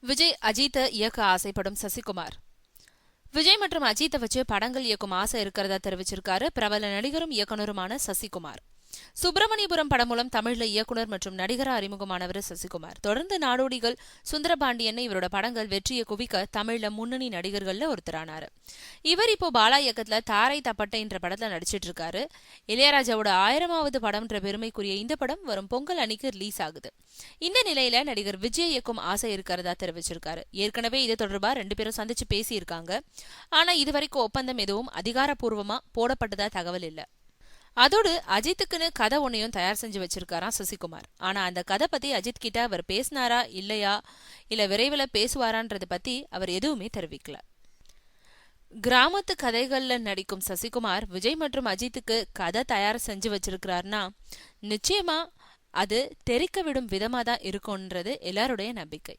விஜய் அஜித்தை இயக்க ஆசைப்படும் சசிகுமார். விஜய் மற்றும் அஜித்தை வச்சு படங்கள் இயக்கும் ஆசை இருக்கிறதா தெரிவிச்சிருக்காரு பிரபல நடிகரும் இயக்குனருமான சசிகுமார். சுப்பிரமணியபுரம் படம் மூலம் தமிழ்ல இயக்குனர் மற்றும் நடிகரா அறிமுகமானவர் சசிகுமார். தொடர்ந்து நாடோடிகள், சுந்தரபாண்டியன் இவரோட படங்கள் வெற்றியை குவிக்க தமிழ்ல முன்னணி நடிகர்கள்ல ஒருத்தரானாரு. இவர் இப்போ பாலா இயக்கத்துல தாரை தப்பட்டை என்ற படத்துல நடிச்சிட்டு இருக்காரு. இளையராஜாவோட 1000வது படம்ன்ற பெருமைக்குரிய இந்த படம் வரும் பொங்கல் அன்னைக்கு ரிலீஸ் ஆகுது. இந்த நிலையில நடிகர் விஜய் இயக்கும் ஆசை இருக்கிறதா தெரிவிச்சிருக்காரு. ஏற்கனவே இது தொடர்பா 2 பேரும் சந்திச்சு பேசியிருக்காங்க. ஆனா இதுவரைக்கும் ஒப்பந்தம் எதுவும் அதிகாரப்பூர்வமா போடப்பட்டதா தகவல் இல்ல. அதோடு அஜித்துக்குன்னு கதை ஒன்னையும் தயார் செஞ்சு வச்சிருக்காராம் சசிகுமார். ஆனா அந்த கதை பத்தி அஜித் கிட்ட அவர் பேசினாரா இல்லையா, இல்ல விரைவில் பேசுவாரான்றது பத்தி அவர் எதுவுமே தெரிவிக்கல. கிராமத்து கதைகள்ல நடிக்கும் சசிகுமார் விஜய் மற்றும் அஜித்துக்கு கதை தயார் செஞ்சு வச்சிருக்கிறார்னா நிச்சயமா அது தெரிக்க விடும் விதமா தான் இருக்கும்ன்றது எல்லாருடைய நம்பிக்கை.